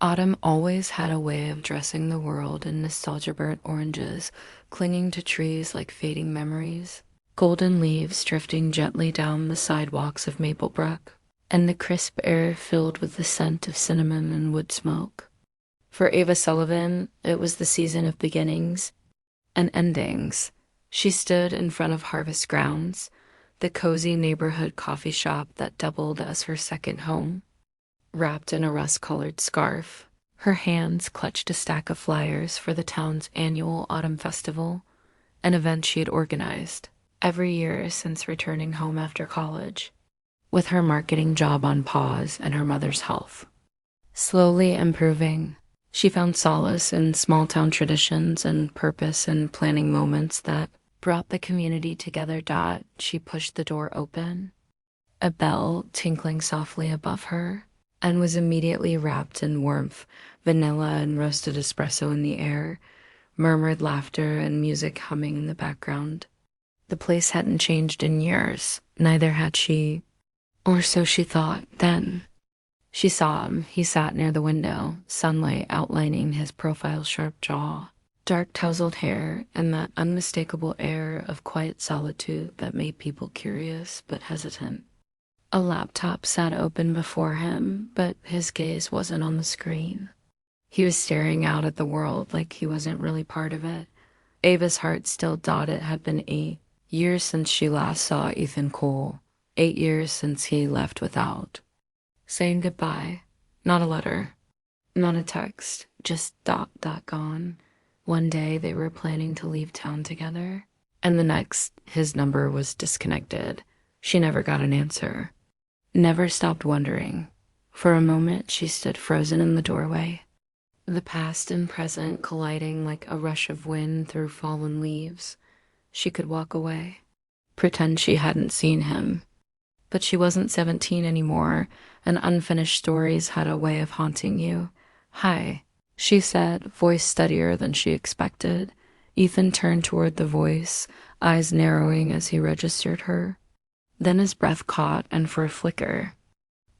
Autumn always had a way of dressing the world in nostalgia-burnt oranges, clinging to trees like fading memories, golden leaves drifting gently down the sidewalks of Maplebrook, and the crisp air filled with the scent of cinnamon and wood smoke. For Ava Sullivan, it was the season of beginnings and endings. She stood in front of Harvest Grounds, the cozy neighborhood coffee shop that doubled as her second home. Wrapped in a rust-colored scarf, her hands clutched a stack of flyers for the town's annual Autumn Festival, an event she had organized every year since returning home after college, with her marketing job on pause and her mother's health slowly improving. She found solace in small-town traditions and purpose in planning moments that brought the community together. She pushed the door open, a bell tinkling softly above her, and was immediately wrapped in warmth, vanilla and roasted espresso in the air, murmured laughter and music humming in the background. The place hadn't changed in years, neither had she, or so she thought then. She saw him. He sat near the window, sunlight outlining his profile-sharp jaw, dark tousled hair, and that unmistakable air of quiet solitude that made people curious but hesitant. A laptop sat open before him, but his gaze wasn't on the screen. He was staring out at the world like he wasn't really part of it. Ava's heart still dotted. It had been 8 years since she last saw Ethan Cole, 8 years since he left without saying goodbye. Not a letter, not a text, just gone. One day they were planning to leave town together, and the next his number was disconnected. She never got an answer. Never stopped wondering. For a moment, she stood frozen in the doorway, the past and present colliding like a rush of wind through fallen leaves. She could walk away, pretend she hadn't seen him. But she wasn't 17 anymore, and unfinished stories had a way of haunting you. "Hi," she said, voice steadier than she expected. Ethan turned toward the voice, eyes narrowing as he registered her. Then his breath caught, and for a flicker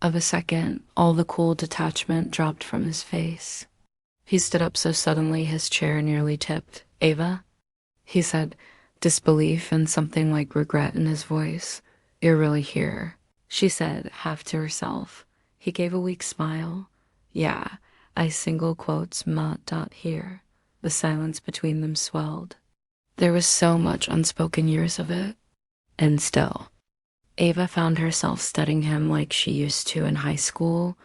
of a second, all the cool detachment dropped from his face. He stood up so suddenly his chair nearly tipped. "Ava?" he said, disbelief and something like regret in his voice. "You're really here," she said, half to herself. He gave a weak smile. "Yeah, I single quotes here." The silence between them swelled. There was so much unspoken years of it. And still, Ava found herself studying him like she used to in high school,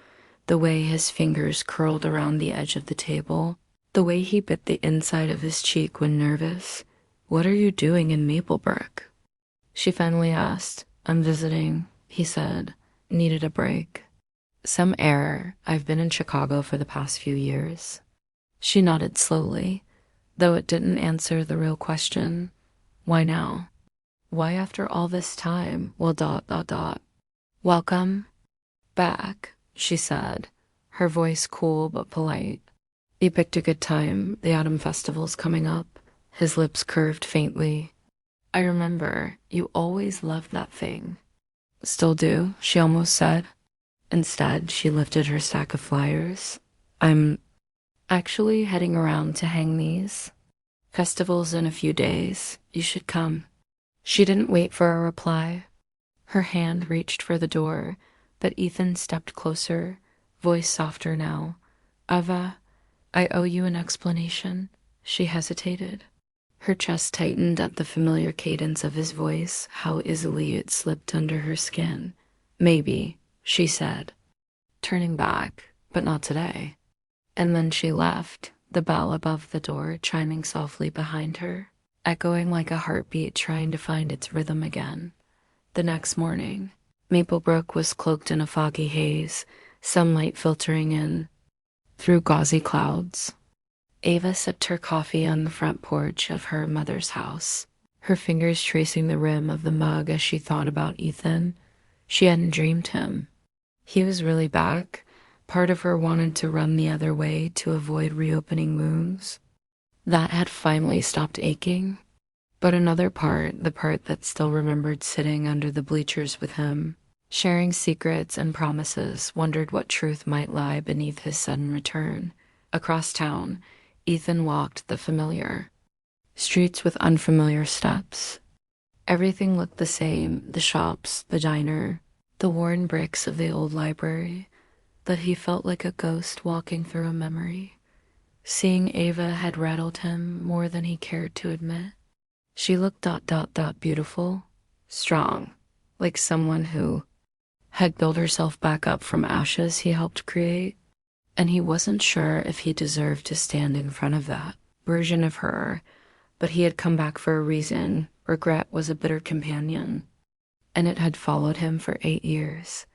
the way his fingers curled around the edge of the table, the way he bit the inside of his cheek when nervous. "What are you doing in Maplebrook?" she finally asked. "I'm visiting," he said. "Needed a break." "Some error. I've been in Chicago for the past few years." She nodded slowly, though it didn't answer the real question. Why now? Why after all this time? Well, "Welcome back," she said, her voice cool but polite. "You picked a good time. The Autumn Festival's coming up." His lips curved faintly. "I remember. You always loved that thing." "Still do," she almost said. Instead, she lifted her stack of flyers. "I'm actually heading around to hang these. Festival's in a few days. You should come." She didn't wait for a reply. Her hand reached for the door, but Ethan stepped closer, voice softer now. "Ava, I owe you an explanation." She hesitated. Her chest tightened at the familiar cadence of his voice, how easily it slipped under her skin. "Maybe," she said, turning back, "but not today." And then she left, the bell above the door chiming softly behind her, echoing like a heartbeat trying to find its rhythm again. The next morning, Maplebrook was cloaked in a foggy haze, sunlight filtering in through gauzy clouds. Ava sipped her coffee on the front porch of her mother's house, her fingers tracing the rim of the mug as she thought about Ethan. She hadn't dreamed him. He was really back. Part of her wanted to run the other way to avoid reopening wounds. That had finally stopped aching. But another part, the part that still remembered sitting under the bleachers with him, sharing secrets and promises, wondered what truth might lie beneath his sudden return. Across town, Ethan walked the familiar streets with unfamiliar steps. Everything looked the same, the shops, the diner, the worn bricks of the old library, but he felt like a ghost walking through a memory. Seeing Ava had rattled him more than he cared to admit. She looked beautiful, strong, like someone who had built herself back up from ashes he helped create, and he wasn't sure if he deserved to stand in front of that version of her, but he had come back for a reason. Regret was a bitter companion, and it had followed him for 8 years.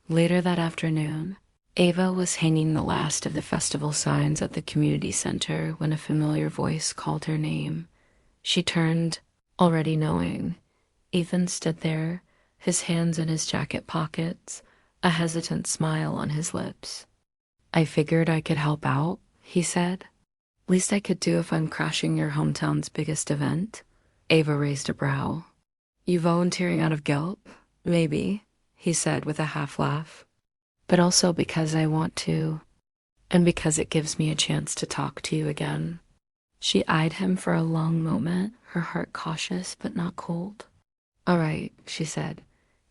Later that afternoon, Ava was hanging the last of the festival signs at the community center when a familiar voice called her name. She turned, already knowing. Ethan stood there, his hands in his jacket pockets, a hesitant smile on his lips. "I figured I could help out," he said. "Least I could do if I'm crashing your hometown's biggest event." Ava raised a brow. "You volunteering out of guilt?" "Maybe," he said with a half laugh. "But also because I want to, and because it gives me a chance to talk to you again." She eyed him for a long moment, her heart cautious but not cold. "All right," she said.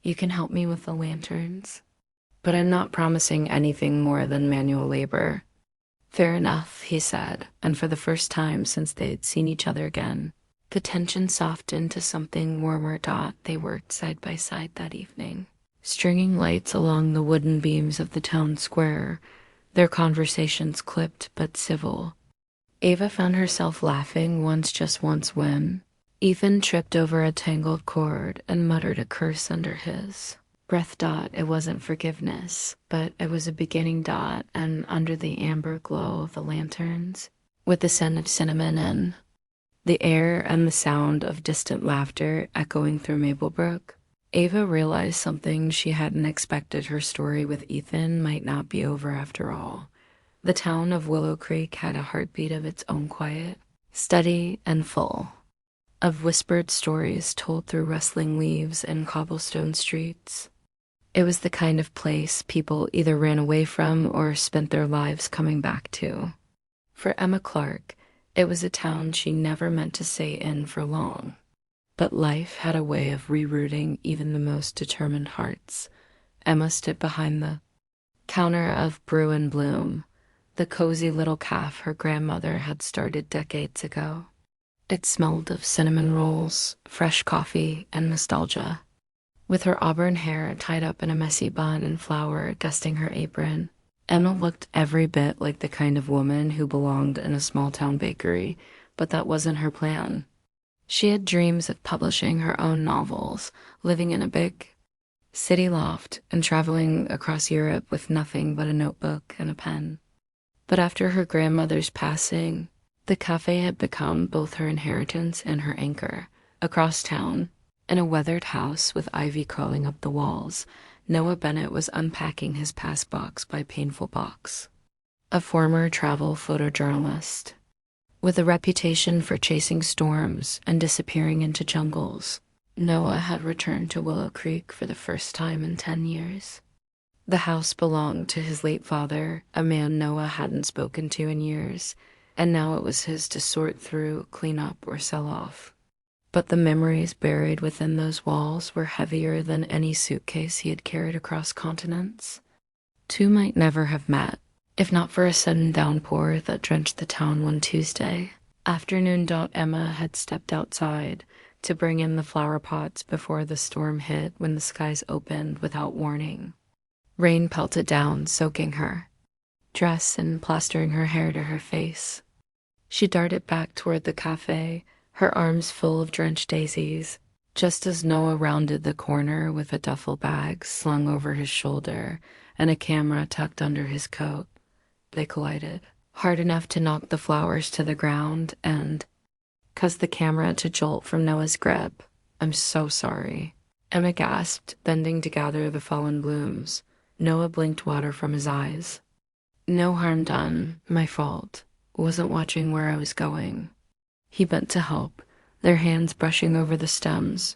"You can help me with the lanterns, but I'm not promising anything more than manual labor." "Fair enough," he said, and for the first time since they had seen each other again, the tension softened to something warmer. They worked side by side that evening, stringing lights along the wooden beams of the town square, their conversations clipped but civil. Ava found herself laughing just once when Ethan tripped over a tangled cord and muttered a curse under his breath. It wasn't forgiveness, but it was a beginning. And under the amber glow of the lanterns, with the scent of cinnamon in the air and the sound of distant laughter echoing through Maplebrook, Ava realized something she hadn't expected. Her story with Ethan might not be over after all. The town of Willow Creek had a heartbeat of its own, quiet, steady, and full of whispered stories told through rustling leaves and cobblestone streets. It was the kind of place people either ran away from or spent their lives coming back to. For Emma Clark, it was a town she never meant to stay in for long. But life had a way of rerouting even the most determined hearts. Emma stood behind the counter of Brew and Bloom, the cozy little cafe her grandmother had started decades ago. It smelled of cinnamon rolls, fresh coffee, and nostalgia. With her auburn hair tied up in a messy bun and flour dusting her apron, Emma looked every bit like the kind of woman who belonged in a small-town bakery, but that wasn't her plan. She had dreams of publishing her own novels, living in a big city loft, and traveling across Europe with nothing but a notebook and a pen. But after her grandmother's passing, the cafe had become both her inheritance and her anchor. Across town, in a weathered house with ivy crawling up the walls, Noah Bennett was unpacking his past box by painful box. A former travel photojournalist, with a reputation for chasing storms and disappearing into jungles, Noah had returned to Willow Creek for the first time in 10 years. The house belonged to his late father, a man Noah hadn't spoken to in years, and now it was his to sort through, clean up, or sell off. But the memories buried within those walls were heavier than any suitcase he had carried across continents. Two might never have met, if not for a sudden downpour that drenched the town one Tuesday afternoon. Emma had stepped outside to bring in the flower pots before the storm hit when the skies opened without warning. Rain pelted down, soaking her dress and plastering her hair to her face. She darted back toward the cafe, her arms full of drenched daisies, just as Noah rounded the corner with a duffel bag slung over his shoulder and a camera tucked under his coat. They collided, hard enough to knock the flowers to the ground and caused the camera to jolt from Noah's grip. "I'm so sorry," Emma gasped, bending to gather the fallen blooms. Noah blinked water from his eyes. "No harm done. My fault. Wasn't watching where I was going." He bent to help, their hands brushing over the stems.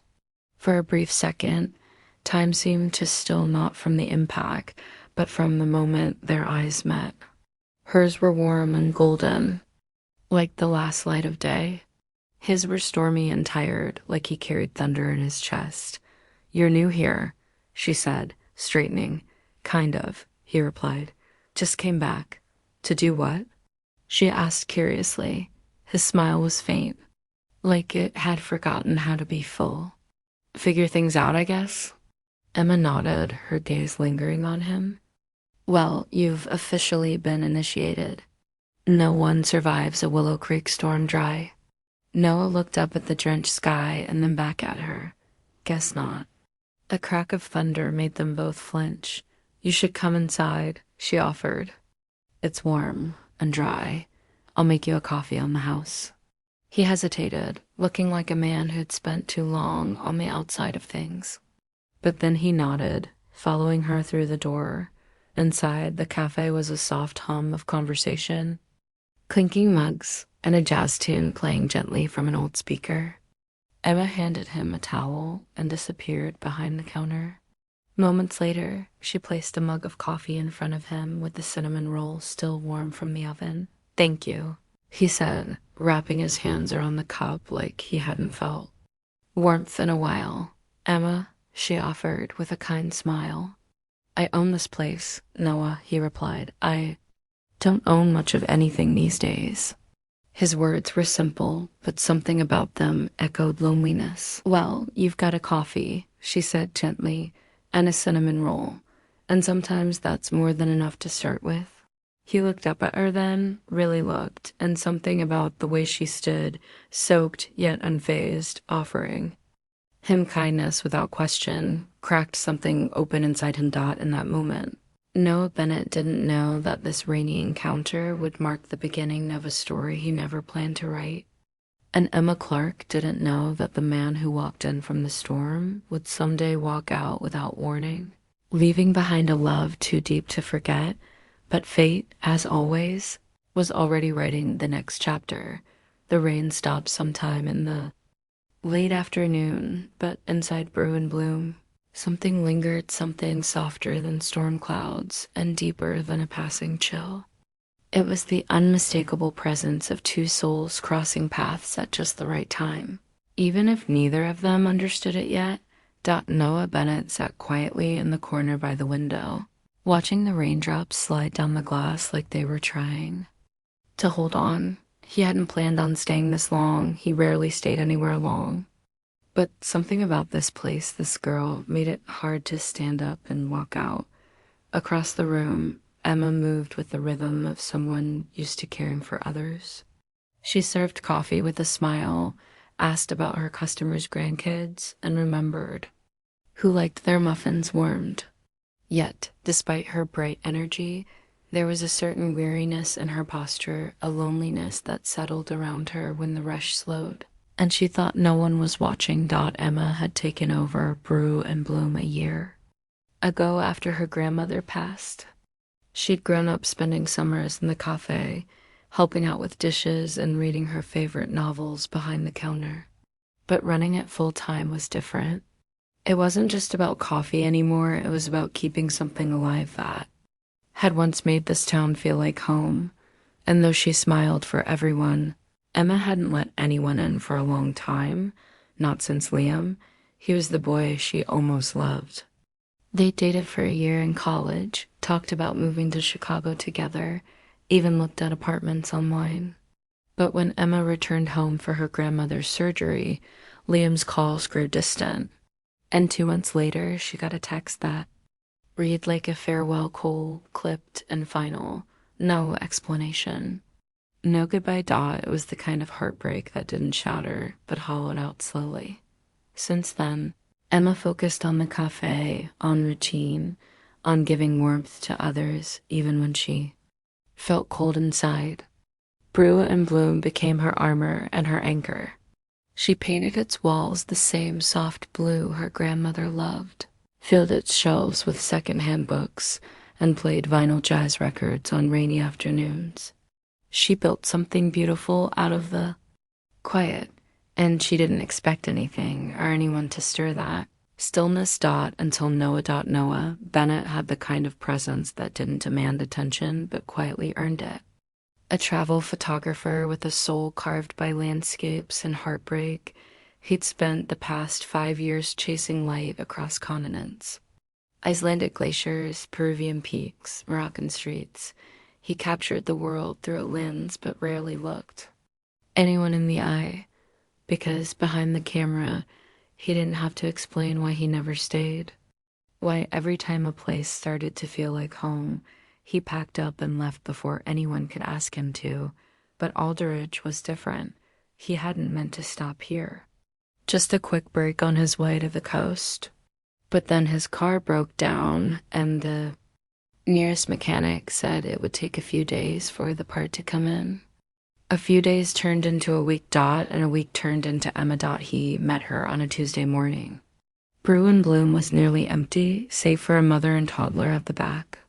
For a brief second, Time seemed to still, not from the impact, but from the moment their eyes met. Hers were warm and golden, like the last light of day. His were stormy and tired, like he carried thunder in his chest. "You're new here," she said, straightening. "Kind of," he replied. "Just came back." "To do what?" she asked curiously. His smile was faint, like it had forgotten how to be full. "Figure things out, I guess." Emma nodded, her gaze lingering on him. "Well, you've officially been initiated. No one survives a Willow Creek storm dry." Noah looked up at the drenched sky and then back at her. "Guess not." A crack of thunder made them both flinch. "You should come inside," she offered. "It's warm and dry. I'll make you a coffee on the house." He hesitated, looking like a man who'd spent too long on the outside of things. But then he nodded, following her through the door. Inside, the cafe was a soft hum of conversation, clinking mugs, and a jazz tune playing gently from an old speaker. Emma handed him a towel and disappeared behind the counter. Moments later, she placed a mug of coffee in front of him with the cinnamon roll still warm from the oven. "Thank you," he said, wrapping his hands around the cup like he hadn't felt warmth in a while. "Emma," she offered with a kind smile. "I own this place, Noah," he replied. "I don't own much of anything these days." His words were simple, but something about them echoed loneliness. "Well, you've got a coffee," she said gently, "and a cinnamon roll, and sometimes that's more than enough to start with." He looked up at her then, really looked, and something about the way she stood, soaked yet unfazed, offering him kindness without question, cracked something open inside him. In that moment, Noah Bennett didn't know that this rainy encounter would mark the beginning of a story he never planned to write. And Emma Clark didn't know that the man who walked in from the storm would someday walk out without warning, leaving behind a love too deep to forget. But fate, as always, was already writing the next chapter. The rain stopped sometime in the late afternoon, but inside Brew and Bloom, something lingered, something softer than storm clouds and deeper than a passing chill. It was the unmistakable presence of two souls crossing paths at just the right time. Even if neither of them understood it yet, Noah Bennett sat quietly in the corner by the window, watching the raindrops slide down the glass like they were trying to hold on. He hadn't planned on staying this long. He rarely stayed anywhere long. But something about this place, this girl, made it hard to stand up and walk out. Across the room, Emma moved with the rhythm of someone used to caring for others. She served coffee with a smile, asked about her customers' grandkids, and remembered who liked their muffins warmed. Yet, despite her bright energy, there was a certain weariness in her posture, a loneliness that settled around her when the rush slowed. And she thought no one was watching. Emma had taken over Brew and Bloom a year ago after her grandmother passed. She'd grown up spending summers in the cafe, helping out with dishes and reading her favorite novels behind the counter. But running it full time was different. It wasn't just about coffee anymore, it was about keeping something alive that had once made this town feel like home. And though she smiled for everyone, Emma hadn't let anyone in for a long time, not since Liam. He was the boy she almost loved. They dated for a year in college, talked about moving to Chicago together, even looked at apartments online. But when Emma returned home for her grandmother's surgery, Liam's calls grew distant. And 2 months later, she got a text that read like a farewell call, clipped and final. No explanation. No goodbye. It was the kind of heartbreak that didn't shatter, but hollowed out slowly. Since then, Emma focused on the cafe, on routine, on giving warmth to others, even when she felt cold inside. Brew and Bloom became her armor and her anchor. She painted its walls the same soft blue her grandmother loved, filled its shelves with second-hand books, and played vinyl jazz records on rainy afternoons. She built something beautiful out of the quiet, and she didn't expect anything or anyone to stir that. Stillness. Until Noah. Bennett had the kind of presence that didn't demand attention but quietly earned it. A travel photographer with a soul carved by landscapes and heartbreak, he'd spent the past 5 years chasing light across continents. Icelandic glaciers, Peruvian peaks, Moroccan streets. He captured the world through a lens but rarely looked anyone in the eye, because behind the camera, he didn't have to explain why he never stayed. Why every time a place started to feel like home, he packed up and left before anyone could ask him to. But Aldridge was different. He hadn't meant to stop here. Just a quick break on his way to the coast. But then his car broke down, and the nearest mechanic said it would take a few days for the part to come in. A few days turned into a week. And a week turned into Emma. He met her on a Tuesday morning. Brew and Bloom was nearly empty, save for a mother and toddler at the back.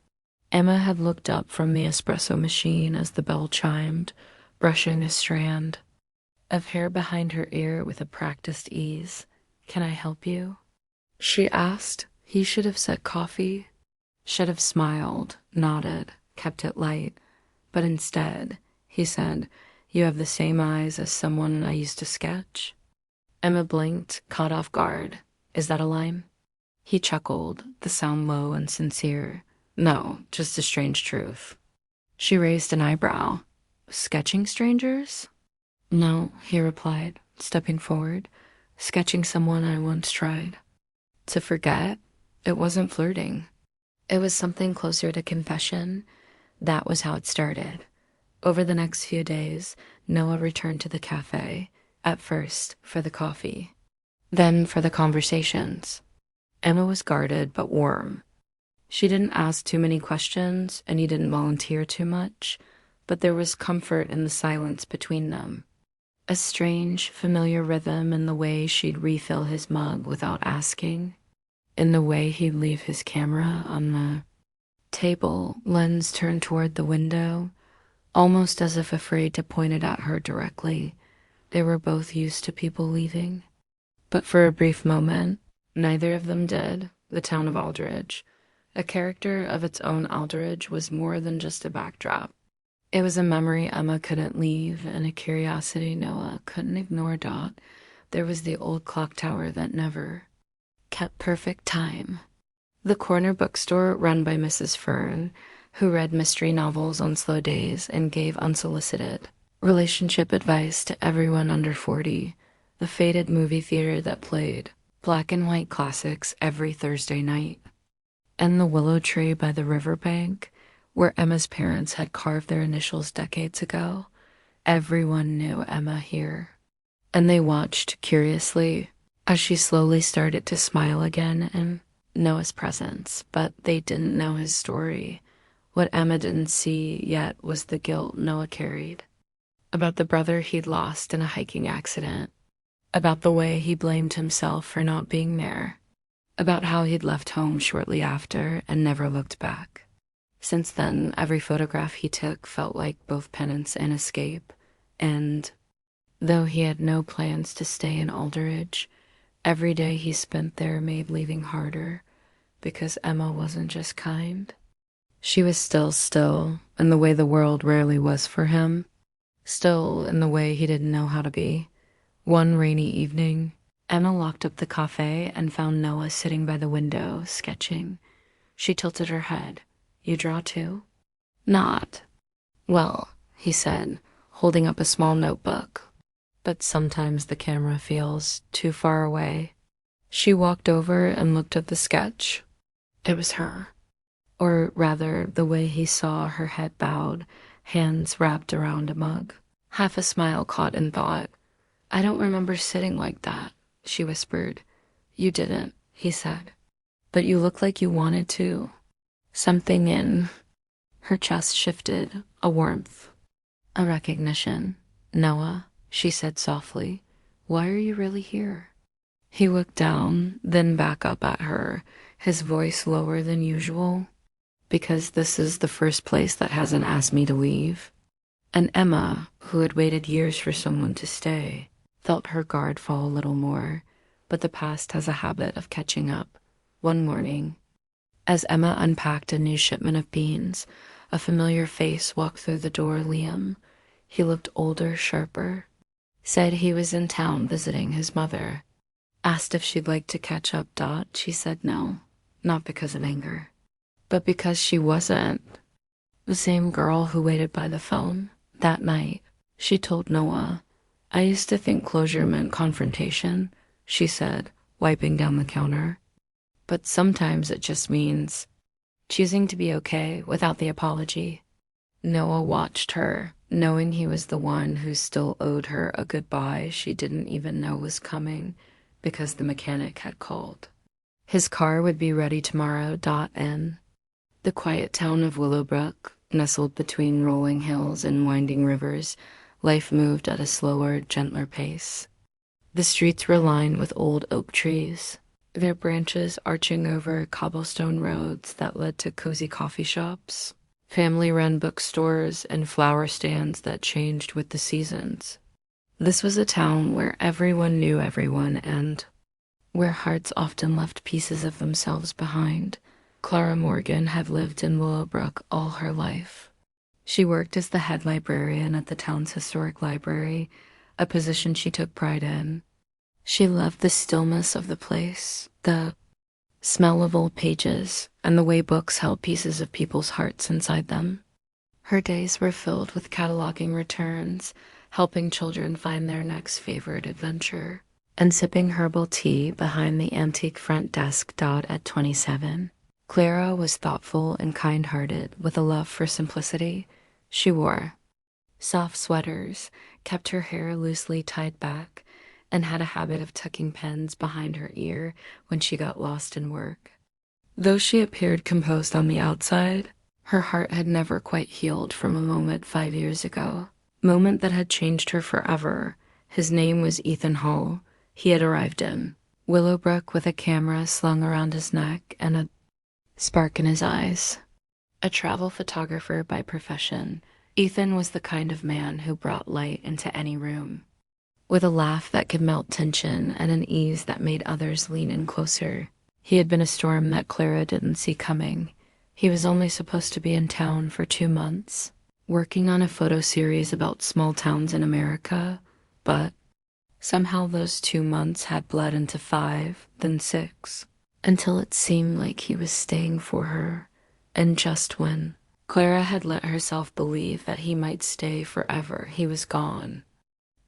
Emma had looked up from the espresso machine as the bell chimed, brushing a strand of hair behind her ear with a practiced ease. "Can I help you?" she asked. He should have said coffee, should have smiled, nodded, kept it light. But instead, he said, "You have the same eyes as someone I used to sketch." Emma blinked, caught off guard. "Is that a line?" He chuckled, the sound low and sincere. "No, just a strange truth." She raised an eyebrow. "Sketching strangers?" "No," he replied, stepping forward. "Sketching someone I once tried to forget." It wasn't flirting. It was something closer to confession. That was how it started. Over the next few days, Noah returned to the cafe, at first for the coffee, then for the conversations. Emma was guarded but warm. She didn't ask too many questions, and he didn't volunteer too much, but there was comfort in the silence between them. A strange, familiar rhythm in the way she'd refill his mug without asking, in the way he'd leave his camera on the table, lens turned toward the window, almost as if afraid to point it at her directly. They were both used to people leaving. But for a brief moment, neither of them did. The town of Aldridge, a character of its own. Aldridge was more than just a backdrop. It was a memory Emma couldn't leave, and a curiosity Noah couldn't ignore. There was the old clock tower that never kept perfect time. The corner bookstore run by Mrs. Fern, who read mystery novels on slow days and gave unsolicited relationship advice to everyone under 40. The faded movie theater that played black and white classics every Thursday night. And the willow tree by the riverbank, where Emma's parents had carved their initials decades ago. Everyone knew Emma here. And they watched curiously as she slowly started to smile again in Noah's presence, but they didn't know his story. What Emma didn't see yet was the guilt Noah carried, about the brother he'd lost in a hiking accident, about the way he blamed himself for not being there, about how he'd left home shortly after and never looked back. Since then, every photograph he took felt like both penance and escape, and though he had no plans to stay in Aldridge, every day he spent there made leaving harder, because Emma wasn't just kind. She was still, in the way the world rarely was for him, still in the way he didn't know how to be. One rainy evening, Emma locked up the cafe and found Noah sitting by the window, sketching. She tilted her head. "You draw too?" "Not well," he said, holding up a small notebook. "But sometimes the camera feels too far away." She walked over and looked at the sketch. It was her. Or rather, the way he saw her head bowed, hands wrapped around a mug. Half a smile caught in thought. "I don't remember sitting like that," she whispered. "You didn't," he said. "But you look like you wanted to." Something in her chest shifted, a warmth, a recognition. "Noah," she said softly, "why are you really here?" He looked down, then back up at her, his voice lower than usual. "Because this is the first place that hasn't asked me to leave." And Emma, who had waited years for someone to stay, felt her guard fall a little more, but the past has a habit of catching up. One morning, as Emma unpacked a new shipment of beans, a familiar face walked through the door. Liam. He looked older, sharper. Said he was in town visiting his mother. Asked if she'd like to catch up. She said no, not because of anger, but because she wasn't the same girl who waited by the phone. That night, she told Noah, "I used to think closure meant confrontation," she said, wiping down the counter. "But sometimes it just means choosing to be okay without the apology." Noah watched her, knowing he was the one who still owed her a goodbye she didn't even know was coming because the mechanic had called. His car would be ready tomorrow. In the quiet town of Willowbrook, nestled between rolling hills and winding rivers, life moved at a slower, gentler pace. The streets were lined with old oak trees, their branches arching over cobblestone roads that led to cozy coffee shops, family-run bookstores, and flower stands that changed with the seasons. This was a town where everyone knew everyone and where hearts often left pieces of themselves behind. Clara Morgan had lived in Willowbrook all her life. She worked as the head librarian at the town's historic library, a position she took pride in. She loved the stillness of the place, the smell of old pages, and the way books held pieces of people's hearts inside them. Her days were filled with cataloging returns, helping children find their next favorite adventure, and sipping herbal tea behind the antique front desk. At 27, Clara was thoughtful and kind-hearted with a love for simplicity. She wore soft sweaters, kept her hair loosely tied back, and had a habit of tucking pens behind her ear when she got lost in work. Though she appeared composed on the outside, her heart had never quite healed from a moment 5 years ago. Moment that had changed her forever. His name was Ethan Hall. He had arrived in Willowbrook with a camera slung around his neck and a spark in his eyes. A travel photographer by profession, Ethan was the kind of man who brought light into any room. With a laugh that could melt tension and an ease that made others lean in closer. He had been a storm that Clara didn't see coming. He was only supposed to be in town for 2 months, working on a photo series about small towns in America, but somehow those 2 months had bled into 5, then 6, until it seemed like he was staying for her. And just when Clara had let herself believe that he might stay forever, he was gone.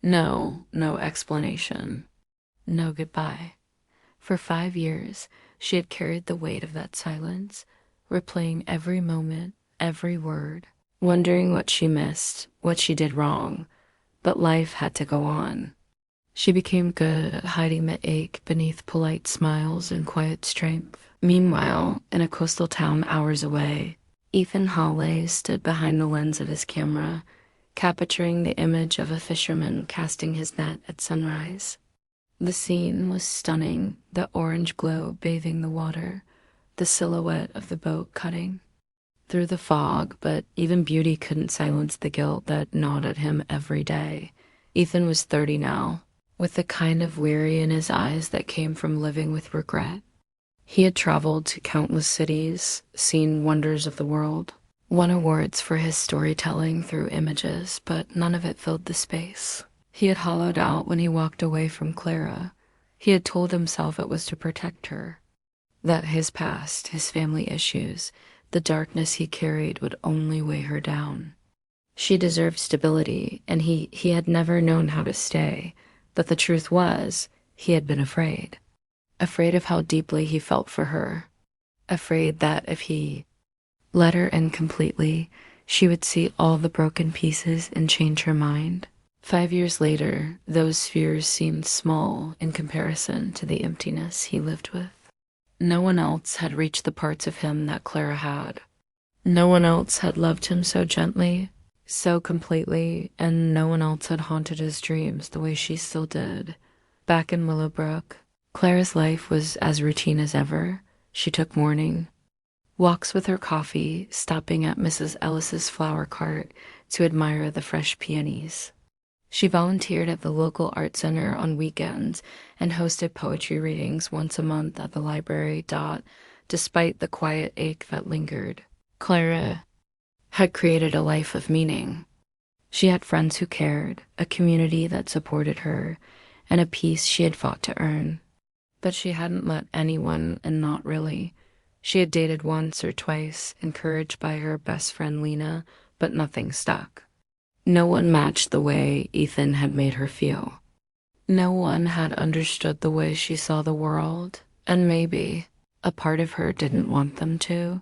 No explanation. No goodbye. For 5 years, she had carried the weight of that silence, replaying every moment, every word, wondering what she missed, what she did wrong. But life had to go on. She became good at hiding the ache beneath polite smiles and quiet strength. Meanwhile, in a coastal town hours away, Ethan Hawley stood behind the lens of his camera, capturing the image of a fisherman casting his net at sunrise. The scene was stunning, the orange glow bathing the water, the silhouette of the boat cutting through the fog, but even beauty couldn't silence the guilt that gnawed at him every day. Ethan was 30 now, with the kind of weary in his eyes that came from living with regret. He had traveled to countless cities, seen wonders of the world, won awards for his storytelling through images, but none of it filled the space. He had hollowed out when he walked away from Clara. He had told himself it was to protect her, that his past, his family issues, the darkness he carried would only weigh her down. She deserved stability, and he had never known how to stay. But the truth was, he had been afraid. Afraid of how deeply he felt for her. Afraid that if he let her in completely, she would see all the broken pieces and change her mind. 5 years later, those fears seemed small in comparison to the emptiness he lived with. No one else had reached the parts of him that Clara had. No one else had loved him so gently, so completely, and no one else had haunted his dreams the way she still did. Back in Willowbrook, Clara's life was as routine as ever. She took morning walks with her coffee, stopping at Mrs. Ellis's flower cart to admire the fresh peonies. She volunteered at the local art center on weekends and hosted poetry readings once a month at the library. Despite the quiet ache that lingered, Clara had created a life of meaning. She had friends who cared, a community that supported her, and a peace she had fought to earn. But she hadn't let anyone, and not really. She had dated once or twice, encouraged by her best friend Lena, but nothing stuck. No one matched the way Ethan had made her feel. No one had understood the way she saw the world, and maybe a part of her didn't want them to.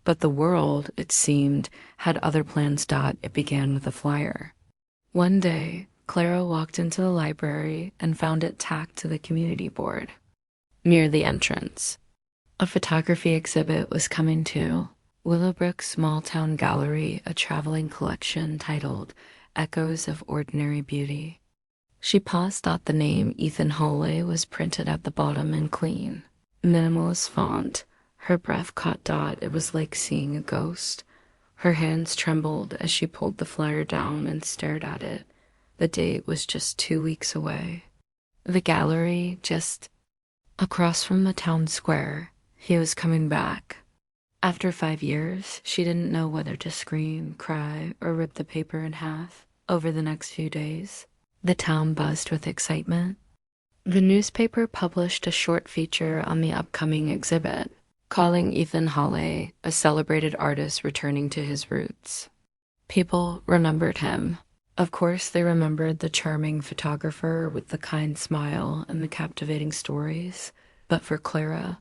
But the world, it seemed, had other plans. It began with a flyer. One day, Clara walked into the library and found it tacked to the community board near the entrance. A photography exhibit was coming to Willowbrook's Small Town Gallery, a traveling collection titled Echoes of Ordinary Beauty. She paused. The name Ethan Hawley was printed at the bottom in clean, minimalist font. Her breath caught. It was like seeing a ghost. Her hands trembled as she pulled the flyer down and stared at it. The date was just 2 weeks away. The gallery, just across from the town square. He was coming back. After 5 years, she didn't know whether to scream, cry, or rip the paper in half. Over the next few days, the town buzzed with excitement. The newspaper published a short feature on the upcoming exhibit, calling Ethan Hawley a celebrated artist returning to his roots. People remembered him. Of course, they remembered the charming photographer with the kind smile and the captivating stories. But for Clara,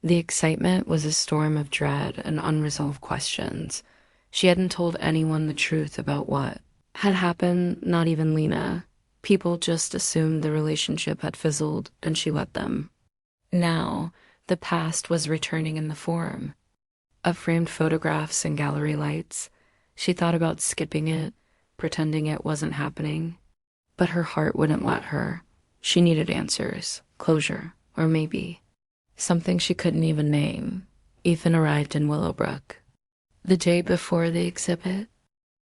the excitement was a storm of dread and unresolved questions. She hadn't told anyone the truth about what had happened, not even Lena. People just assumed the relationship had fizzled, and she let them. Now, the past was returning in the form of framed photographs and gallery lights. She thought about skipping it, pretending it wasn't happening. But her heart wouldn't let her. She needed answers, closure, or maybe something she couldn't even name. Ethan arrived in Willowbrook the day before the exhibit.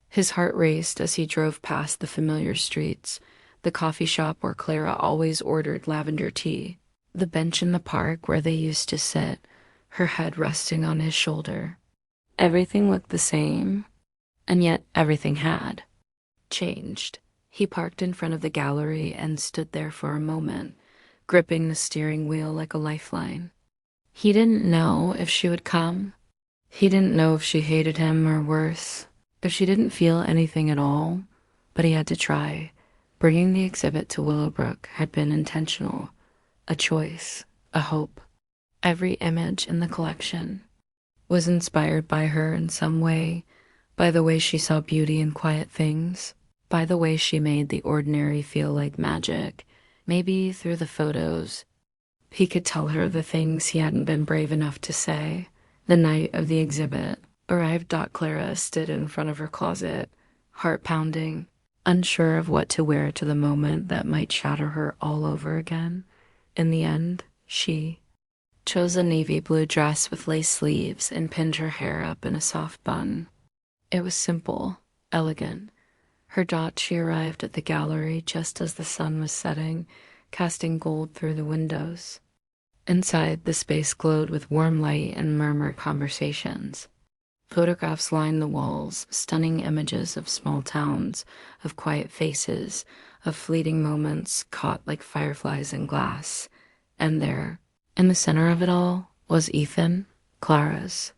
His heart raced as he drove past the familiar streets, the coffee shop where Clara always ordered lavender tea, the bench in the park where they used to sit, her head resting on his shoulder. Everything looked the same, and yet everything had changed. He parked in front of the gallery and stood there for a moment, gripping the steering wheel like a lifeline. He didn't know if she would come. He didn't know if she hated him, or worse, if she didn't feel anything at all. But he had to try. Bringing the exhibit to Willowbrook had been intentional, a choice, a hope. Every image in the collection was inspired by her in some way, by the way she saw beauty in quiet things, by the way she made the ordinary feel like magic. Maybe through the photos, he could tell her the things he hadn't been brave enough to say. The night of the exhibit arrived. Clara stood in front of her closet, heart pounding, unsure of what to wear to the moment that might shatter her all over again. In the end, she chose a navy blue dress with lace sleeves and pinned her hair up in a soft bun. It was simple, elegant. She arrived at the gallery just as the sun was setting, casting gold through the windows. Inside, the space glowed with warm light and murmured conversations. Photographs lined the walls, stunning images of small towns, of quiet faces, of fleeting moments caught like fireflies in glass. And there, in the center of it all, was Ethan, Clara's.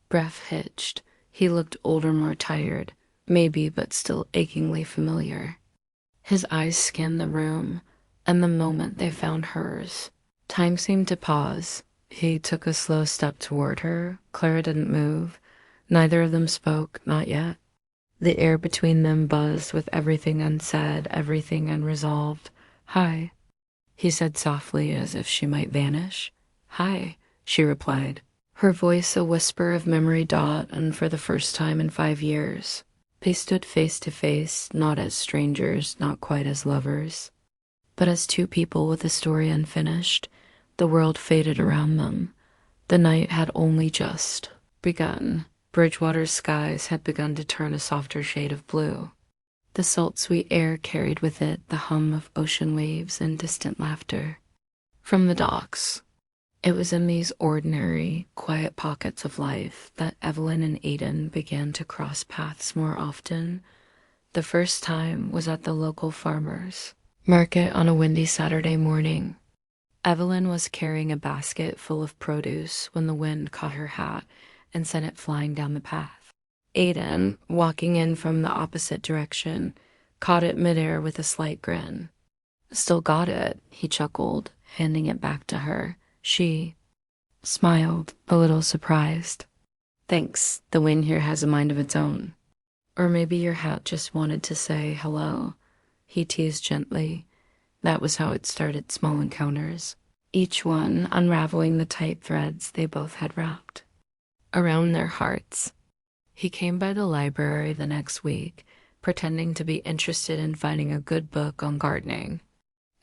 Breath hitched. He looked older, more tired, maybe, but still achingly familiar. His eyes scanned the room, and the moment they found hers, time seemed to pause. He took a slow step toward her. Clara didn't move. Neither of them spoke, not yet. The air between them buzzed with everything unsaid, everything unresolved. "Hi," he said softly, as if she might vanish. "Hi," she replied, her voice a whisper of memory. And for the first time in 5 years, they stood face to face, not as strangers, not quite as lovers, but as two people with a story unfinished. The world faded around them. The night had only just begun. Bridgewater's skies had begun to turn a softer shade of blue. The salt-sweet air carried with it the hum of ocean waves and distant laughter. From the docks, it was in these ordinary, quiet pockets of life that Evelyn and Aidan began to cross paths more often. The first time was at the local farmer's market on a windy Saturday morning. Evelyn was carrying a basket full of produce when the wind caught her hat and sent it flying down the path. Aidan, walking in from the opposite direction, caught it midair with a slight grin. "Still got it," he chuckled, handing it back to her. She smiled, a little surprised. "Thanks, the wind here has a mind of its own." "Or maybe your hat just wanted to say hello," he teased gently. That was how it started small encounters, each one unraveling the tight threads they both had wrapped around their hearts. He came by the library the next week, pretending to be interested in finding a good book on gardening.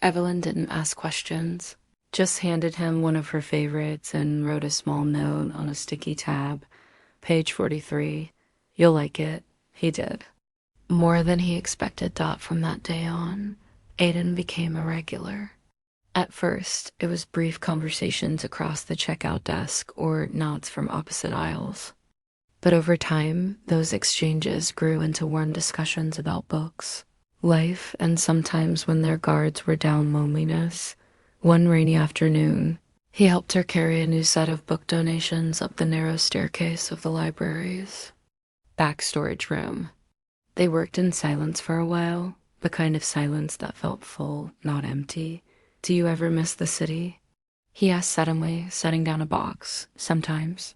Evelyn didn't ask questions, just handed him one of her favorites and wrote a small note on a sticky tab. "Page 43. You'll like it." He did. More than he expected. From that day on, Aidan became a regular. At first, it was brief conversations across the checkout desk or nods from opposite aisles. But over time, those exchanges grew into warm discussions about books, life, and sometimes when their guards were down, loneliness. One rainy afternoon, he helped her carry a new set of book donations up the narrow staircase of the library's back storage room. They worked in silence for a while, the kind of silence that felt full, not empty. "Do you ever miss the city?" he asked suddenly, setting down a box. "Sometimes.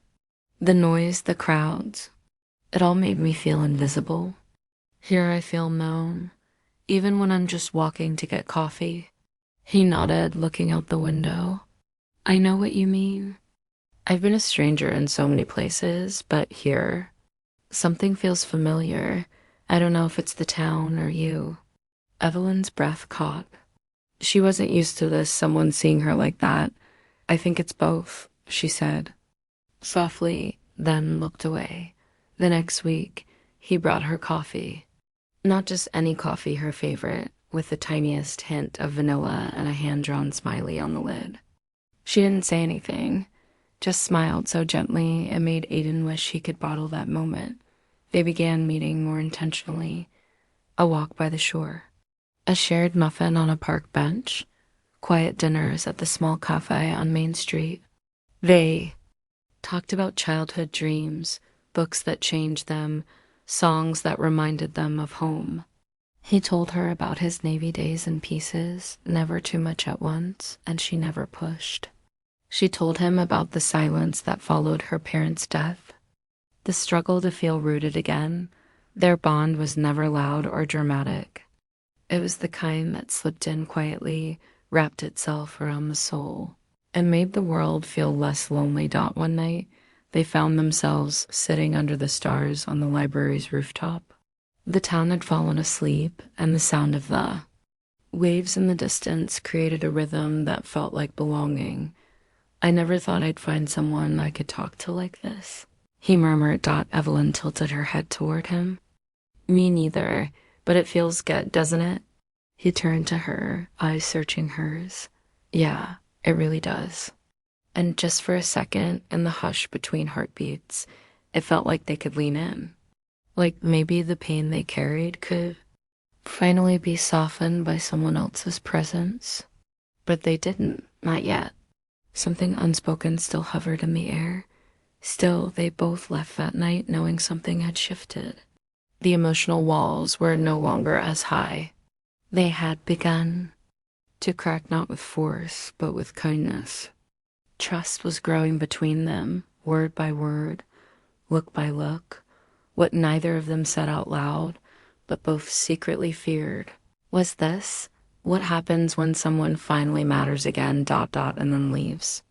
The noise, the crowds, it all made me feel invisible. Here I feel known, even when I'm just walking to get coffee." He nodded, looking out the window. "I know what you mean. I've been a stranger in so many places, but here, something feels familiar. I don't know if it's the town or you." Evelyn's breath caught. She wasn't used to this, someone seeing her like that. "I think it's both," she said softly, then looked away. The next week, he brought her coffee. Not just any coffee, her favorite, with the tiniest hint of vanilla and a hand-drawn smiley on the lid. She didn't say anything, just smiled so gently it made Aidan wish he could bottle that moment. They began meeting more intentionally. A walk by the shore, a shared muffin on a park bench, quiet dinners at the small cafe on Main Street. They talked about childhood dreams, books that changed them, songs that reminded them of home. He told her about his Navy days in pieces, never too much at once, and she never pushed. She told him about the silence that followed her parents' death, the struggle to feel rooted again. Their bond was never loud or dramatic. It was the kind that slipped in quietly, wrapped itself around the soul, and made the world feel less lonely. One night, they found themselves sitting under the stars on the library's rooftop. The town had fallen asleep, and the sound of the waves in the distance created a rhythm that felt like belonging. "I never thought I'd find someone I could talk to like this," he murmured. Evelyn tilted her head toward him. "Me neither, but it feels good, doesn't it?" He turned to her, eyes searching hers. "Yeah, it really does." And just for a second, in the hush between heartbeats, it felt like they could lean in. Like maybe the pain they carried could finally be softened by someone else's presence. But they didn't, not yet. Something unspoken still hovered in the air. Still, they both left that night knowing something had shifted. The emotional walls were no longer as high. They had begun to crack, not with force, but with kindness. Trust was growing between them, word by word, look by look. What neither of them said out loud, but both secretly feared, was this: what happens when someone finally matters again, and then leaves?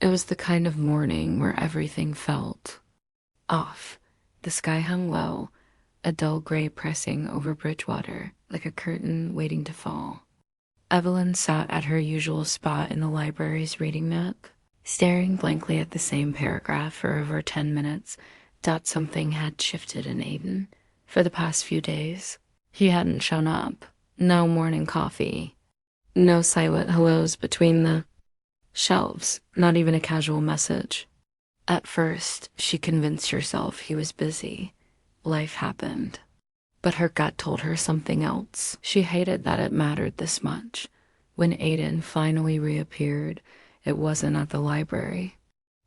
It was the kind of morning where everything felt off. The sky hung low, a dull gray pressing over Bridgewater, like a curtain waiting to fall. Evelyn sat at her usual spot in the library's reading nook, staring blankly at the same paragraph for over 10 minutes. Something had shifted in Aidan. For the past few days, He hadn't shown up. No morning coffee. No silent hellos between the shelves. Not even a casual message. At first, she convinced herself he was busy. Life happened. But her gut told her something else. She hated that it mattered this much. When Aiden finally reappeared, it wasn't at the library.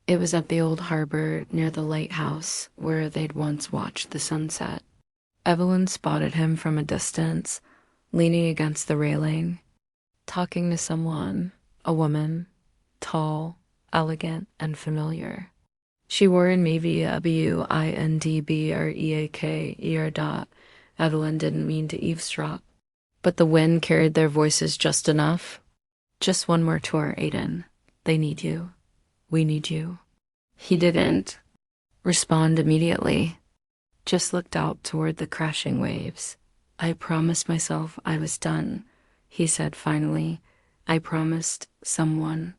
It was at the old harbor near the lighthouse where they'd once watched the sunset. Evelyn spotted him from a distance, leaning against the railing, talking to someone, a woman, tall, elegant, and familiar. She wore an MEVWINDBREAK. Evelyn didn't mean to eavesdrop, but the wind carried their voices just enough. Just one more tour, Aiden. They need you. We need you. He didn't respond immediately, just looked out toward the crashing waves. I promised myself I was done, he said finally. I promised someone.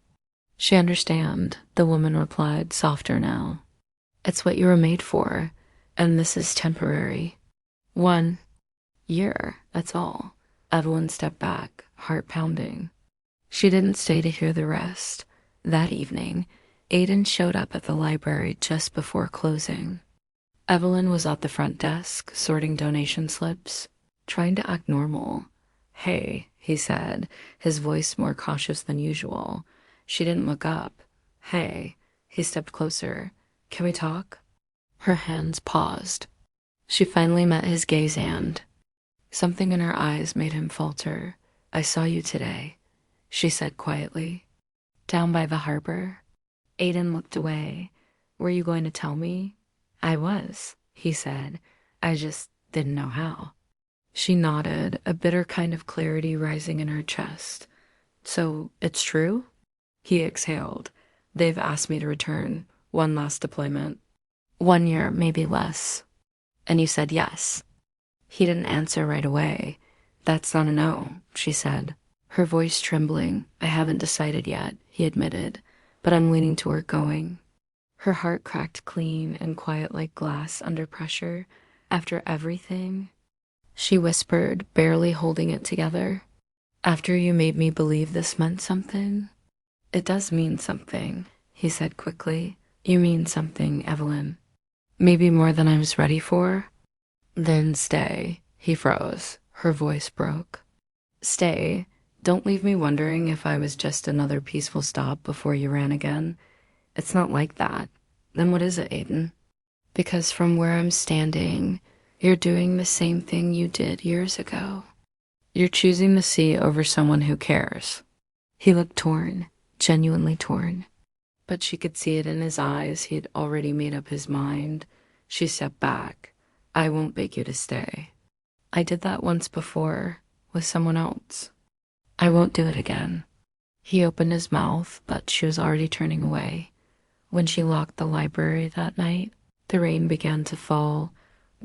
She understand, the woman replied, softer now. It's what you were made for, and this is temporary. 1 year, that's all. Evelyn stepped back, heart pounding. She didn't stay to hear the rest. That evening, Aiden showed up at the library just before closing. Evelyn was at the front desk, sorting donation slips, trying to act normal. Hey, he said, his voice more cautious than usual. She didn't look up. Hey, he stepped closer. Can we talk? Her hands paused. She finally met his gaze and something in her eyes made him falter. I saw you today, she said quietly. Down by the harbor. Aiden looked away. Were you going to tell me? I was, he said. I just didn't know how. She nodded, a bitter kind of clarity rising in her chest. So, it's true? He exhaled. They've asked me to return. One last deployment. 1 year, maybe less. And you said yes. He didn't answer right away. That's not a no, she said, her voice trembling. I haven't decided yet, he admitted, but I'm leaning toward going. Her heart cracked clean and quiet like glass under pressure. After everything, she whispered, barely holding it together. After you made me believe this meant something? It does mean something, he said quickly. You mean something, Evelyn. Maybe more than I was ready for? Then stay. He froze. Her voice broke. Stay. Don't leave me wondering if I was just another peaceful stop before you ran again. It's not like that. Then what is it, Aiden? Because from where I'm standing, you're doing the same thing you did years ago. You're choosing the sea over someone who cares. He looked torn, genuinely torn. But she could see it in his eyes. He had already made up his mind. She stepped back. I won't beg you to stay. I did that once before, with someone else. I won't do it again. He opened his mouth, but she was already turning away. When she locked the library that night, the rain began to fall,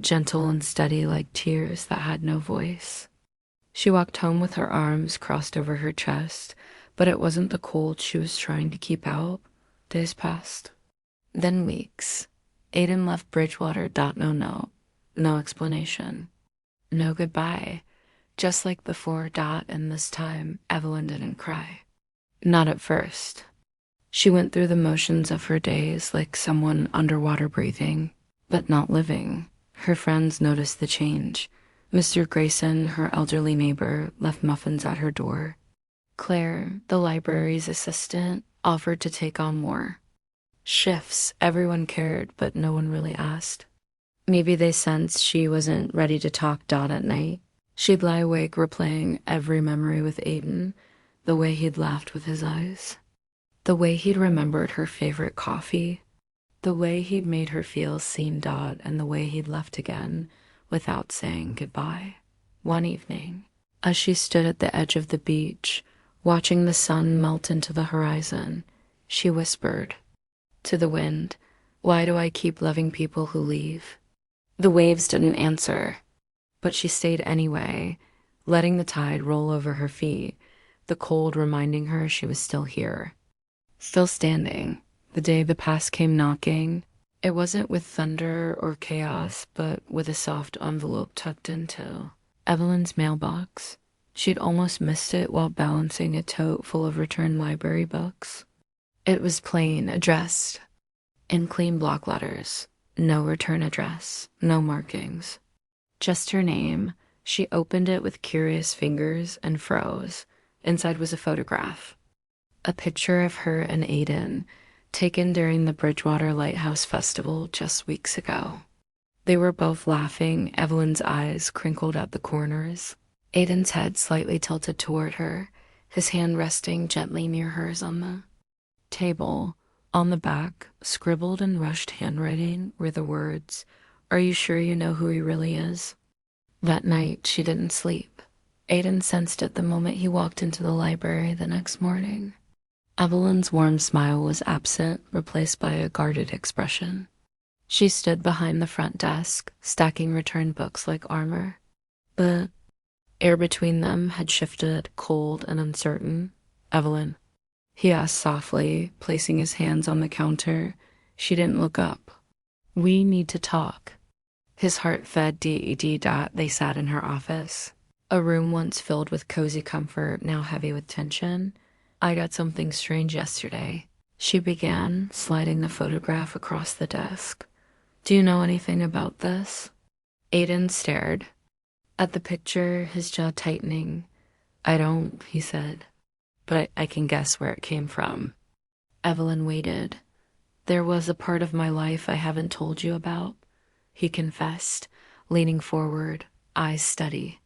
gentle and steady like tears that had no voice. She walked home with her arms crossed over her chest, but it wasn't the cold she was trying to keep out. Days passed. Then weeks. Aiden left Bridgewater. No note. No explanation. No goodbye. Just like before. And this time, Evelyn didn't cry. Not at first. She went through the motions of her days like someone underwater breathing, but not living. Her friends noticed the change. Mr. Grayson, her elderly neighbor, left muffins at her door. Claire, the library's assistant, offered to take on more shifts. Everyone cared, but no one really asked. Maybe they sensed she wasn't ready to talk at night. She'd lie awake replaying every memory with Aiden, the way he'd laughed with his eyes, the way he'd remembered her favorite coffee, the way he'd made her feel seen, and the way he'd left again without saying goodbye. One evening, as she stood at the edge of the beach, watching the sun melt into the horizon, she whispered to the wind, why do I keep loving people who leave? The waves didn't answer, but she stayed anyway, letting the tide roll over her feet, the cold reminding her she was still here, still standing. The day the past came knocking, it wasn't with thunder or chaos, but with a soft envelope tucked into Evelyn's mailbox. She'd almost missed it while balancing a tote full of returned library books. It was plain, addressed in clean block letters. No return address, no markings. Just her name. She opened it with curious fingers and froze. Inside was a photograph. A picture of her and Aiden, taken during the Bridgewater Lighthouse Festival just weeks ago. They were both laughing, Evelyn's eyes crinkled at the corners. Aiden's head slightly tilted toward her, his hand resting gently near hers on the table. On the back, scribbled in rushed handwriting, were the words, "Are you sure you know who he really is?" That night, she didn't sleep. Aiden sensed it the moment he walked into the library the next morning. Evelyn's warm smile was absent, replaced by a guarded expression. She stood behind the front desk, stacking returned books like armor. The air between them had shifted, cold and uncertain. "Evelyn," he asked softly, placing his hands on the counter. She didn't look up. "We need to talk." His heart fed DED. They sat in her office. A room once filled with cozy comfort, now heavy with tension. "I got something strange yesterday," she began, sliding the photograph across the desk. "Do you know anything about this?" Aiden stared at the picture, his jaw tightening. "I don't," he said, "but I can guess where it came from." Evelyn waited. "There was a part of my life I haven't told you about," he confessed, leaning forward, eyes steady.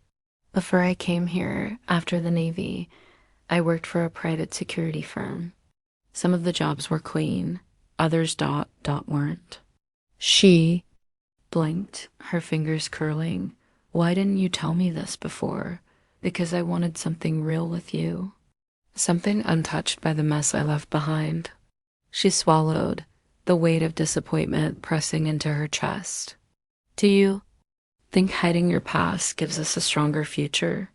"Before I came here, after the Navy, I worked for a private security firm. Some of the jobs were clean, others weren't." She blinked, her fingers curling. "Why didn't you tell me this before?" "Because I wanted something real with you. Something untouched by the mess I left behind." She swallowed, the weight of disappointment pressing into her chest. "Do you think hiding your past gives us a stronger future?"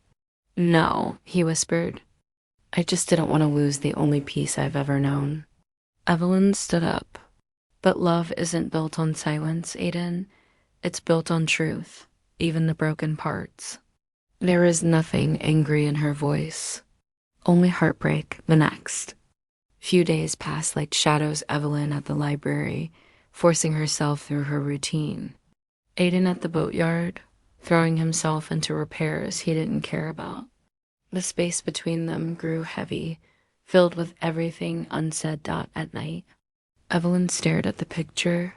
"No," he whispered. "I just didn't want to lose the only peace I've ever known." Evelyn stood up. "But love isn't built on silence, Aiden. It's built on truth, even the broken parts." There was nothing angry in her voice, only heartbreak. The next few days passed like shadows. Evelyn at the library, forcing herself through her routine. Aiden at the boatyard, throwing himself into repairs he didn't care about. The space between them grew heavy, filled with everything unsaid. At night, Evelyn stared at the picture,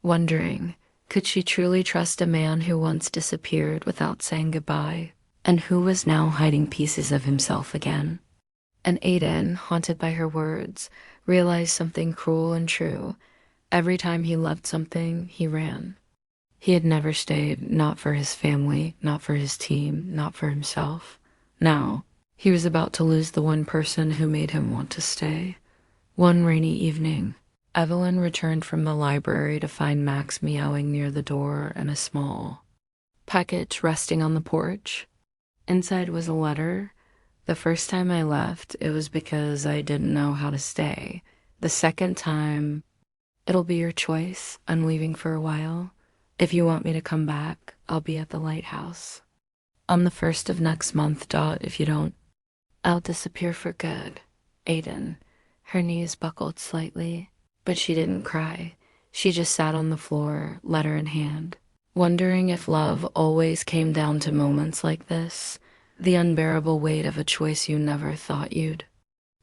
wondering, could she truly trust a man who once disappeared without saying goodbye, and who was now hiding pieces of himself again? And Aiden, haunted by her words, realized something cruel and true. Every time he loved something, he ran. He had never stayed, not for his family, not for his team, not for himself. Now, he was about to lose the one person who made him want to stay. One rainy evening, Evelyn returned from the library to find Max meowing near the door and a small package resting on the porch. Inside was a letter. "The first time I left, it was because I didn't know how to stay. The second time, it'll be your choice. I'm leaving for a while. If you want me to come back, I'll be at the lighthouse on the 1st of next month. If you don't, I'll disappear for good." Aiden, her knees buckled slightly, but she didn't cry. She just sat on the floor, letter in hand, wondering if love always came down to moments like this, the unbearable weight of a choice you never thought you'd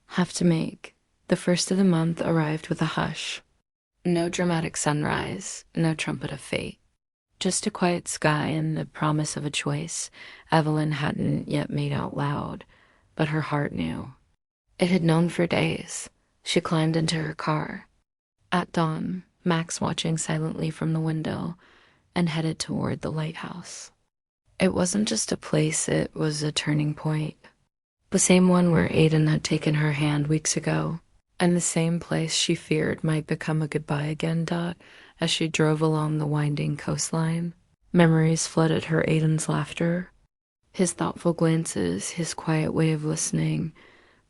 have to make. The 1st of the month arrived with a hush. No dramatic sunrise, no trumpet of fate. Just a quiet sky and the promise of a choice Evelyn hadn't yet made out loud, but her heart knew. It had known for days. She climbed into her car. At dawn, Max watching silently from the window, and headed toward the lighthouse. It wasn't just a place, it was a turning point. The same one where Aiden had taken her hand weeks ago, and the same place she feared might become a goodbye again. As she drove along the winding coastline, memories flooded her. Aiden's laughter, his thoughtful glances, his quiet way of listening,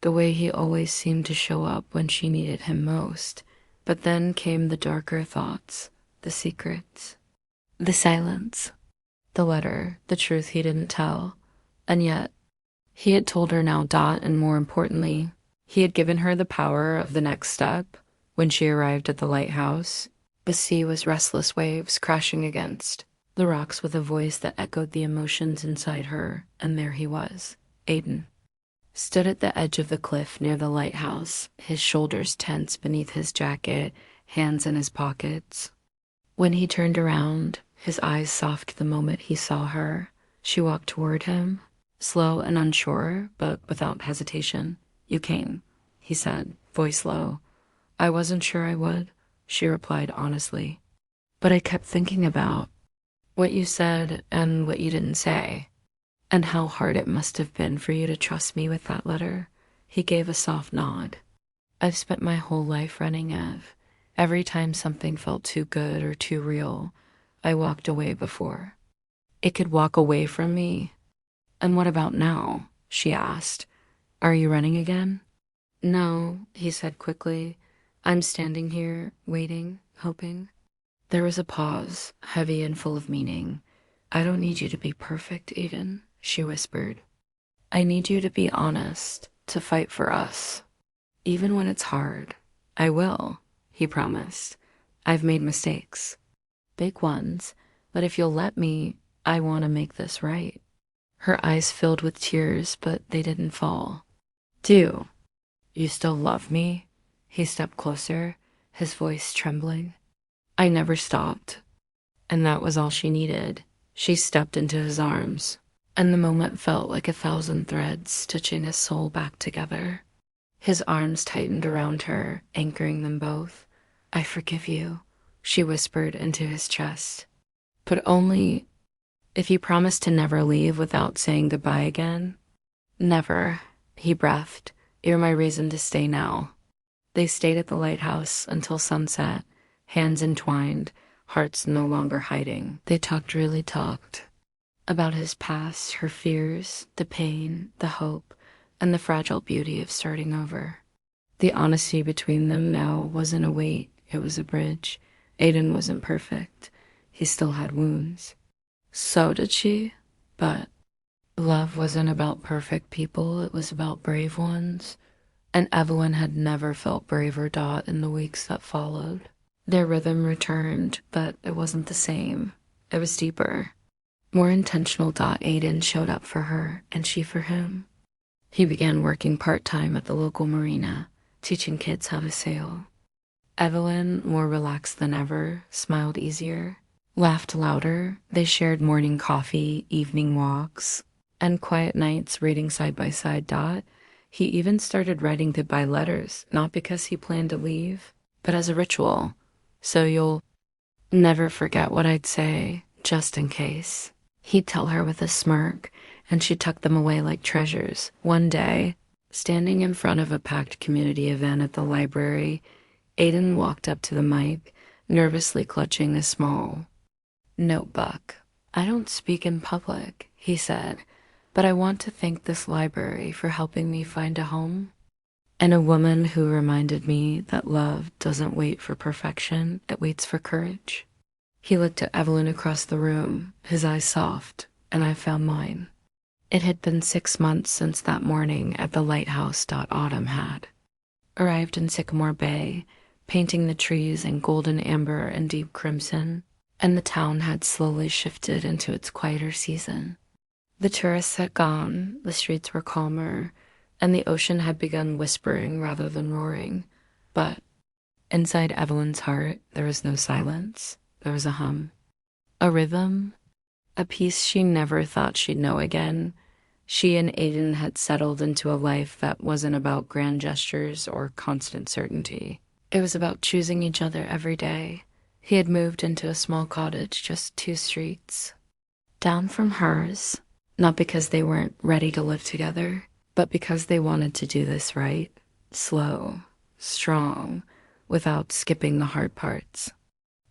the way he always seemed to show up when she needed him most. But then came the darker thoughts, the secrets, the silence. The letter, the truth he didn't tell. And yet, he had told her now, and more importantly, he had given her the power of the next step. When she arrived at the lighthouse, the sea was restless waves crashing against the rocks with a voice that echoed the emotions inside her, and there he was, Aiden. Stood at the edge of the cliff near the lighthouse, his shoulders tense beneath his jacket, hands in his pockets. When he turned around, his eyes soft the moment he saw her. She walked toward him, slow and unsure, but without hesitation. "You came," he said, voice low. "I wasn't sure I would," she replied honestly. "But I kept thinking about what you said and what you didn't say, and how hard it must have been for you to trust me with that letter." He gave a soft nod. "I've spent my whole life running, Ev. Every time something felt too good or too real, I walked away before it could walk away from me." "And what about now?" she asked. "Are you running again?" "No," he said quickly. "I'm standing here, waiting, hoping." There was a pause, heavy and full of meaning. "I don't need you to be perfect, Aiden," she whispered. "I need you to be honest, to fight for us. Even when it's hard." "I will," he promised. "I've made mistakes. Big ones. But if you'll let me, I want to make this right." Her eyes filled with tears, but they didn't fall. "Do you still love me?" He stepped closer, his voice trembling. "I never stopped." And that was all she needed. She stepped into his arms, and the moment felt like 1,000 threads stitching his soul back together. His arms tightened around her, anchoring them both. "I forgive you," she whispered into his chest. "But only if you promise to never leave without saying goodbye again." "Never," he breathed. "You're my reason to stay now." They stayed at the lighthouse until sunset, hands entwined, hearts no longer hiding. They really talked about his past, her fears, the pain, the hope, and the fragile beauty of starting over. The honesty between them now wasn't a weight, it was a bridge. Aiden wasn't perfect. He still had wounds. So did she. But love wasn't about perfect people, it was about brave ones. And Evelyn had never felt braver, in the weeks that followed. Their rhythm returned, but it wasn't the same. It was deeper, more intentional. Aiden showed up for her, and she for him. He began working part-time at the local marina, teaching kids how to sail. Evelyn, more relaxed than ever, smiled easier, laughed louder. They shared morning coffee, evening walks, and quiet nights reading side by side. He even started writing goodbye letters, not because he planned to leave, but as a ritual. "So you'll never forget what I'd say, just in case," he'd tell her with a smirk, and she tucked them away like treasures. One day, standing in front of a packed community event at the library, Aiden walked up to the mic, nervously clutching a small notebook. "I don't speak in public," he said, "but I want to thank this library for helping me find a home, and a woman who reminded me that love doesn't wait for perfection, it waits for courage." He looked at Evelyn across the room, his eyes soft, and I found mine. It had been 6 months since that morning at the lighthouse. Autumn had arrived in Sycamore Bay, painting the trees in golden amber and deep crimson, and the town had slowly shifted into its quieter season. The tourists had gone, the streets were calmer, and the ocean had begun whispering rather than roaring. But inside Evelyn's heart, there was no silence. There was a hum, a rhythm, a peace she never thought she'd know again. She and Aiden had settled into a life that wasn't about grand gestures or constant certainty. It was about choosing each other every day. He had moved into a small cottage just 2 streets down from hers, not because they weren't ready to live together, but because they wanted to do this right, slow, strong, without skipping the hard parts.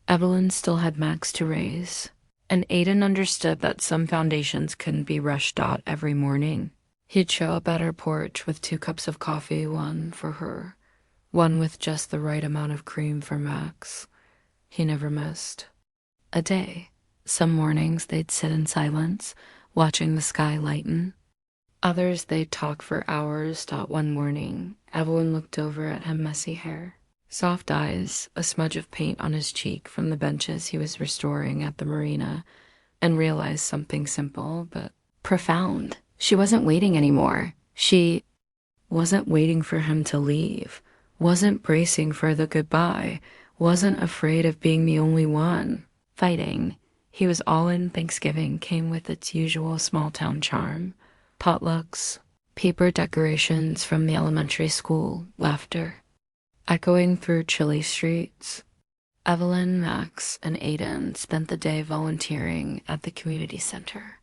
Evelyn still had Max to raise, and Aiden understood that some foundations couldn't be rushed. Every morning, he'd show up at her porch with 2 cups of coffee, one for her, one with just the right amount of cream for Max. He never missed a day. Some mornings they'd sit in silence, watching the sky lighten. Others they'd talk for hours. One morning, Evelyn looked over at him messy hair, soft eyes, a smudge of paint on his cheek from the benches he was restoring at the marina, and realized something simple but profound. She wasn't waiting anymore. She wasn't waiting for him to leave, wasn't bracing for the goodbye, wasn't afraid of being the only one fighting. He was all in. Thanksgiving came with its usual small-town charm. Potlucks, paper decorations from the elementary school, laughter echoing through chilly streets. Evelyn, Max, and Aiden spent the day volunteering at the community center.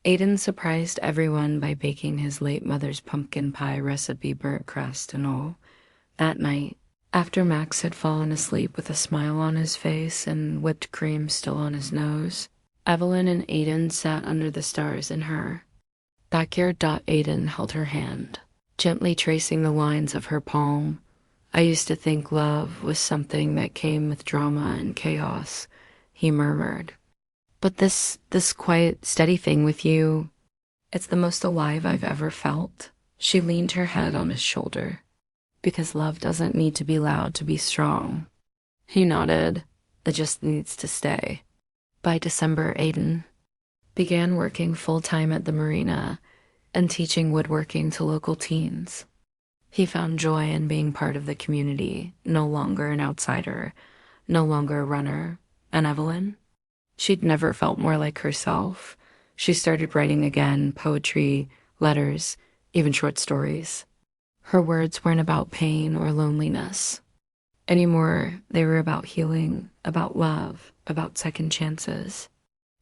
Aiden surprised everyone by baking his late mother's pumpkin pie recipe, burnt crust and all. That night, after Max had fallen asleep with a smile on his face and whipped cream still on his nose, Evelyn and Aiden sat under the stars in her backyard. Aiden held her hand, gently tracing the lines of her palm. I used to think love was something that came with drama and chaos, he murmured. But this quiet, steady thing with you, it's the most alive I've ever felt. She leaned her head on his shoulder. Because love doesn't need to be loud to be strong. He nodded. It just needs to stay. By December, Aiden began working full-time at the marina and teaching woodworking to local teens. He found joy in being part of the community, no longer an outsider, no longer a runner. And Evelyn? She'd never felt more like herself. She started writing again, poetry, letters, even short stories. Her words weren't about pain or loneliness anymore. They were about healing, about love, about second chances.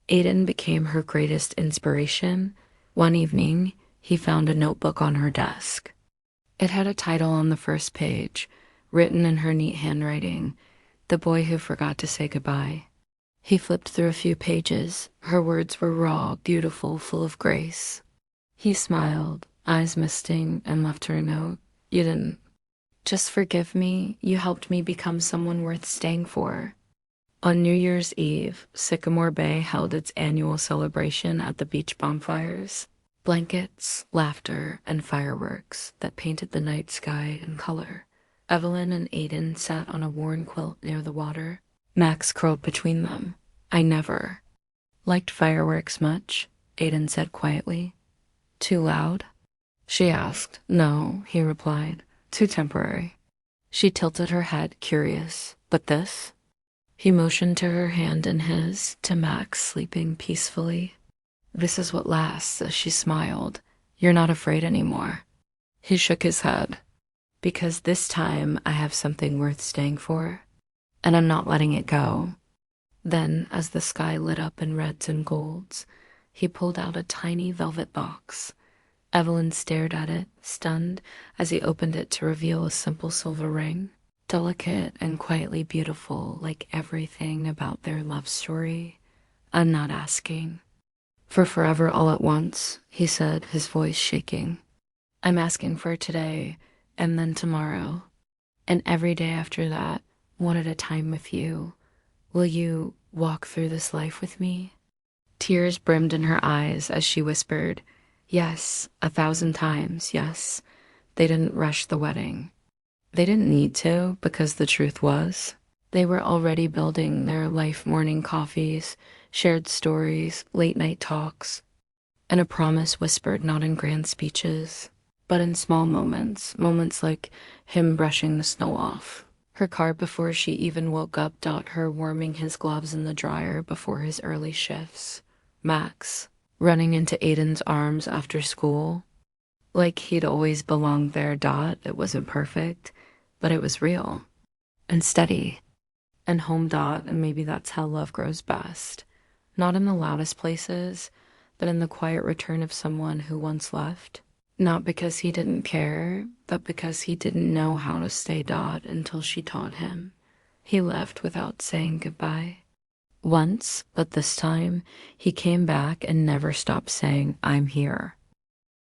Aiden became her greatest inspiration. One evening, he found a notebook on her desk. It had a title on the first page, written in her neat handwriting, "The Boy Who Forgot to Say Goodbye." He flipped through a few pages. Her words were raw, beautiful, full of grace. He smiled, eyes misting, and left her a note. "You didn't. Just forgive me. You helped me become someone worth staying for." On New Year's Eve, Sycamore Bay held its annual celebration at the beach bonfires. Blankets, laughter, and fireworks that painted the night sky in color. Evelyn and Aiden sat on a worn quilt near the water. Max curled between them. "I never liked fireworks much," Aiden said quietly. "Too loud?" she asked. "No," he replied. "Too temporary." She tilted her head, curious. "But this?" He motioned to her hand in his, to Max sleeping peacefully. "This is what lasts," as she smiled. "You're not afraid anymore." He shook his head. "Because this time I have something worth staying for, and I'm not letting it go." Then, as the sky lit up in reds and golds, he pulled out a tiny velvet box. Evelyn stared at it, stunned, as he opened it to reveal a simple silver ring, delicate and quietly beautiful, like everything about their love story. "I'm not asking for forever all at once," he said, his voice shaking. "I'm asking for today, and then tomorrow, and every day after that, one at a time with you. Will you walk through this life with me?" Tears brimmed in her eyes as she whispered, "Yes, 1,000 times, yes." They didn't rush the wedding. They didn't need to, because the truth was, they were already building their life morning coffees, shared stories, late-night talks, and a promise whispered not in grand speeches, but in small moments, moments like him brushing the snow off. Her car before she even woke up. Her warming his gloves in the dryer before his early shifts. Max running into Aiden's arms after school. Like he'd always belonged there. It wasn't perfect, but it was real and steady. And home. And maybe that's how love grows best. Not in the loudest places, but in the quiet return of someone who once left. Not because he didn't care, but because he didn't know how to stay. Until she taught him. He left without saying goodbye. Once, but this time, he came back and never stopped saying, "I'm here."